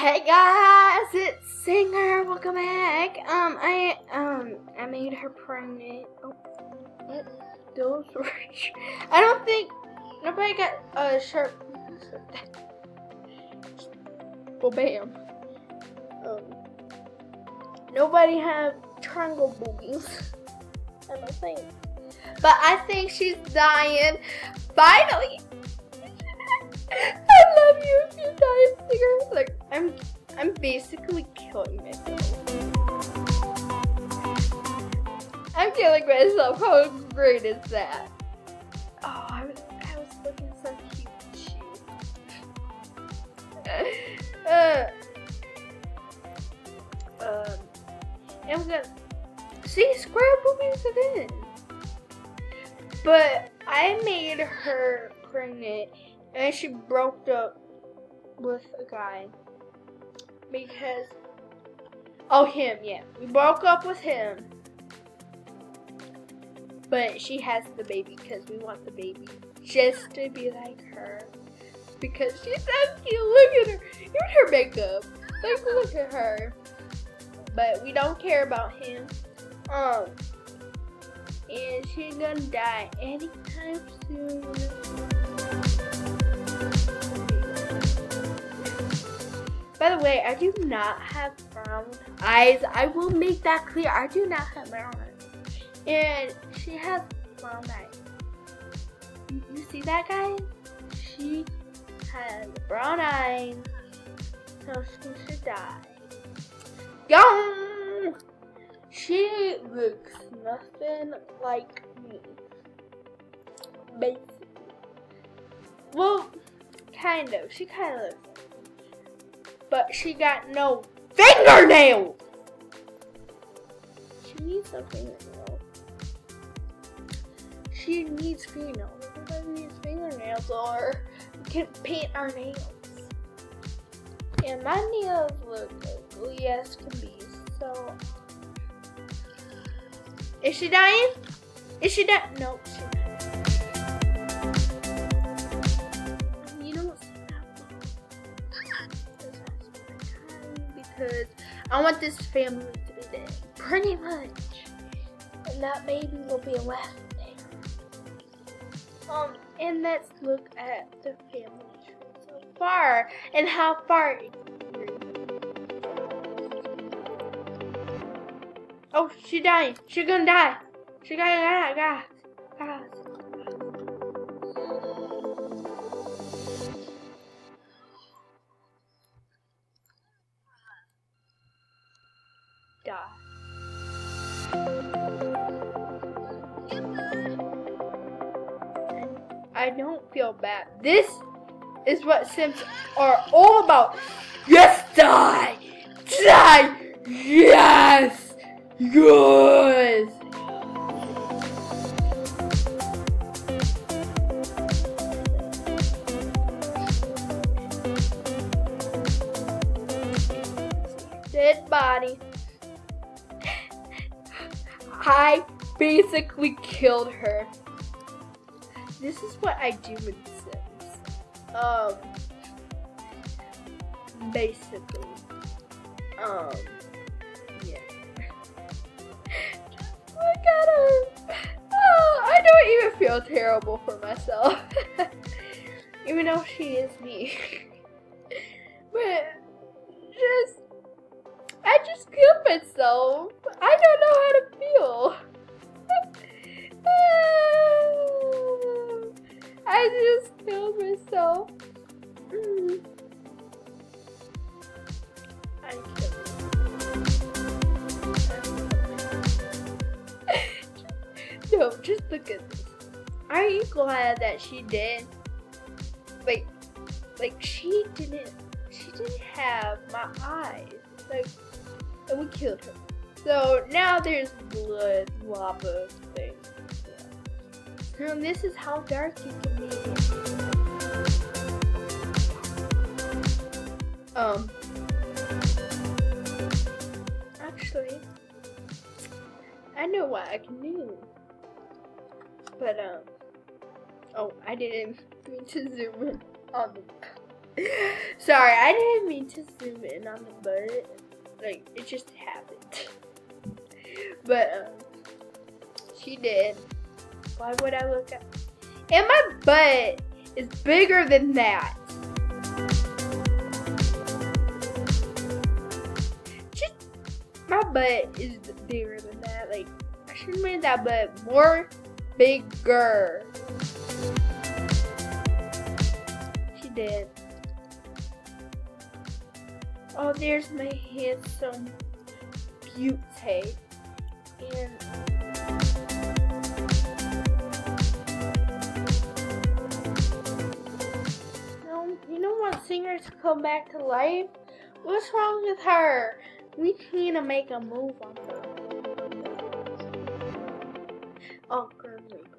Hey guys, it's Singer. Welcome back. I made her pregnant. Oh, what? Those rich. I don't think nobody got a sharp. Well, bam. Nobody have triangle boobies. I don't think. But I think she's dying. Finally. I love you. You're dying, Singer. Like I'm basically killing myself. I'm killing myself. How great is that? Oh, I was looking so cute. And I'm gonna see square boobies again. But I made her pregnant, and she broke up with a guy because him, yeah. We broke up with him. But she has the baby because we want the baby just to be like her. Because she's so cute. Look at her. Even her makeup. Like, look at her. But we don't care about him. And she's gonna die anytime soon. By the way, I do not have brown eyes. I will make that clear. I do not have brown eyes. And she has brown eyes. You see that, guys? She has brown eyes. So she should die. Gone! She looks nothing like me. Basically. Well, kind of. She kind of looks like me. But she got no fingernails! She needs a fingernail. She needs fingernails. Everybody needs fingernails, or we can paint our nails. And my nails look ugly as can be, so. Is she dying? Is she dying? No, she's not. You don't stop because I want this family to be dead. Pretty much. And that baby will be left there. And let's look at the family tree so far and how far it grew. Oh, she dying. She gonna die. She gonna die, guys. Die. I don't feel bad. This is what Sims are all about. Yes, die! Die! Yes! Yes! Dead body. I basically killed her. This is what I do in Sims. Basically. Yeah. Look at her. Oh, I don't even feel terrible for myself. Even though she is me. But I just killed myself. I don't know how to feel. I just killed myself. I killed myself. No, just look at this. Are you glad that she did? Like she didn't have my eyes. Like, and we killed her. So now there's blood, lava thing. Yeah. And this is how dark you can make it. Actually, I know what I can do. But I didn't mean to zoom in on the Sorry, I didn't mean to zoom in on the butt. Like, it just happened. But, she did. Why would I look at? And my butt is bigger than that. Just, my butt is bigger than that. Like, I should have made that butt more bigger. She did. Oh, there's my handsome beauty. And you know what singers come back to life? What's wrong with her? We need to make a move on her. Oh, Grim Reaper.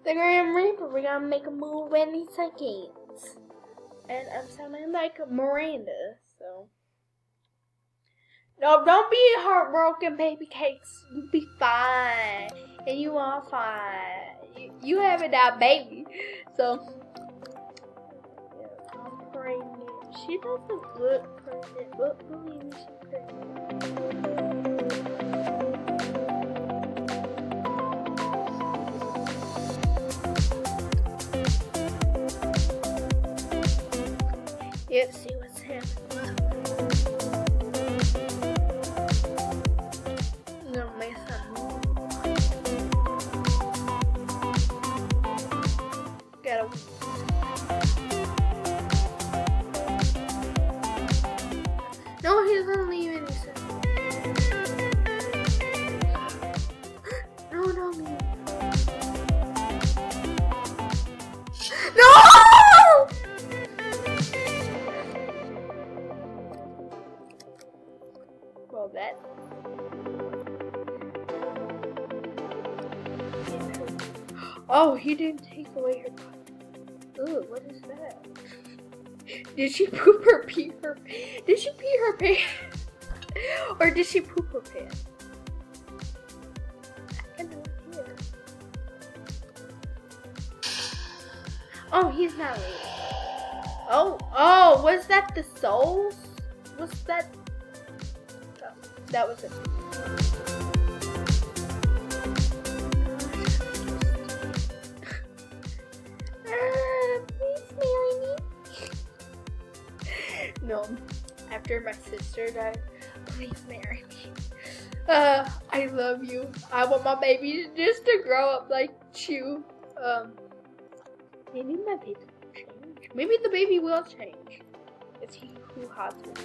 The Grim Reaper, we're gonna make a move any second. And I'm sounding like Miranda, so. No, don't be heartbroken, baby cakes. You'll be fine. And you are fine. You haven't that baby. So, yeah, I'm pregnant. She doesn't look pregnant, but believe me, she's pregnant. Let's see what's happening. No, my son. Gotta. No, he doesn't leave any sense. No, don't leave. No! Well, that. Oh, he didn't take away her body. Ooh, what is that? Did she poop or pee her? Did she pee her pants? Or did she poop her pants? I have no idea. Oh, he's not leaving. Oh, was that the souls? Was that? That was it. Please marry me. No, after my sister died, please marry me. I love you. I want my baby just to grow up like you. Maybe my baby will change. Maybe the baby will change. It's he who has it.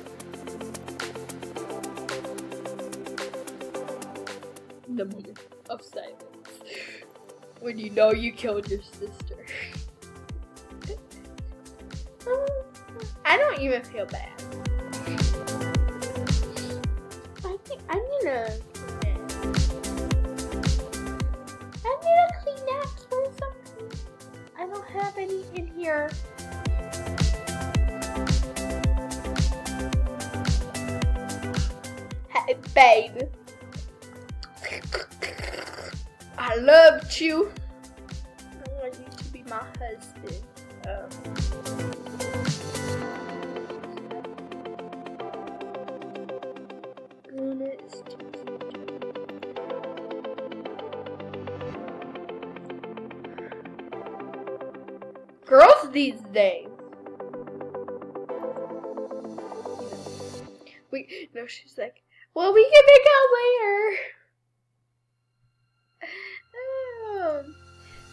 The moment of silence when you know you killed your sister. I don't even feel bad. I think I need a Kleenex or something. I don't have any in here. Hey, babe. I loved you. I want you to be my husband. Girls these days. No, she's like, well, we can make out later.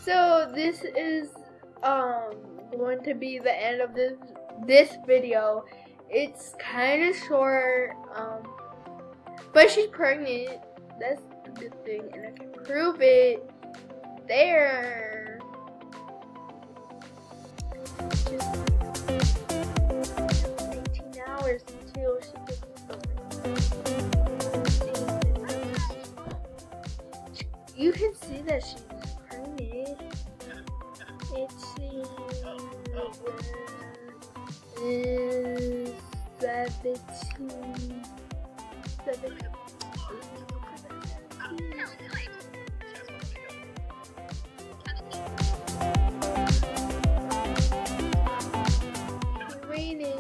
So this is going to be the end of this video. It's kind of short, but she's pregnant. That's the good thing, and I can prove it there. Just 18 hours until she gets born. You can see that she's pregnant. It's 17. waiting.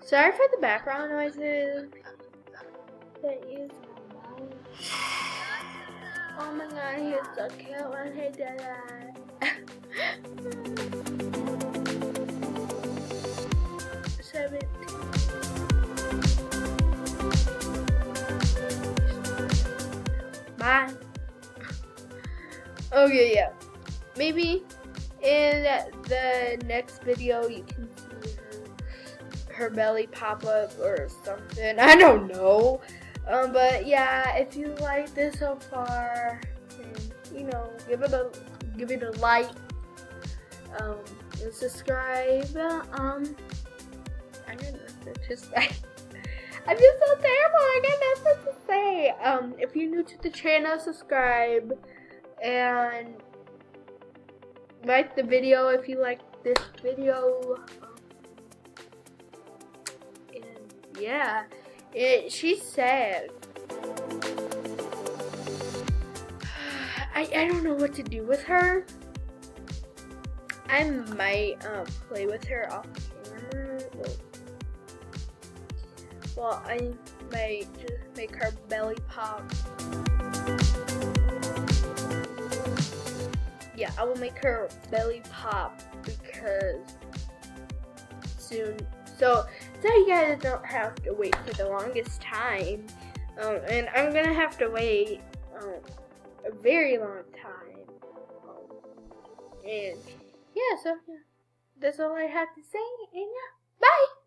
Sorry for the background noises that you. Oh my god, he's so cute when he did that. Bye. Okay, yeah. Maybe in the next video you can see her belly pop up or something. I don't know. But yeah, if you like this so far, then, you know, give it a like, and subscribe. I don't know what to say. I feel so terrible. I got nothing to say. If you're new to the channel, subscribe and like the video if you like this video. And yeah, she's sad. I don't know what to do with her. I might play with her off camera. Well, I might just make her belly pop. Yeah, I will make her belly pop because soon. So you guys don't have to wait for the longest time. And I'm gonna have to wait a very long time. And yeah, so yeah, that's all I have to say. And yeah, bye.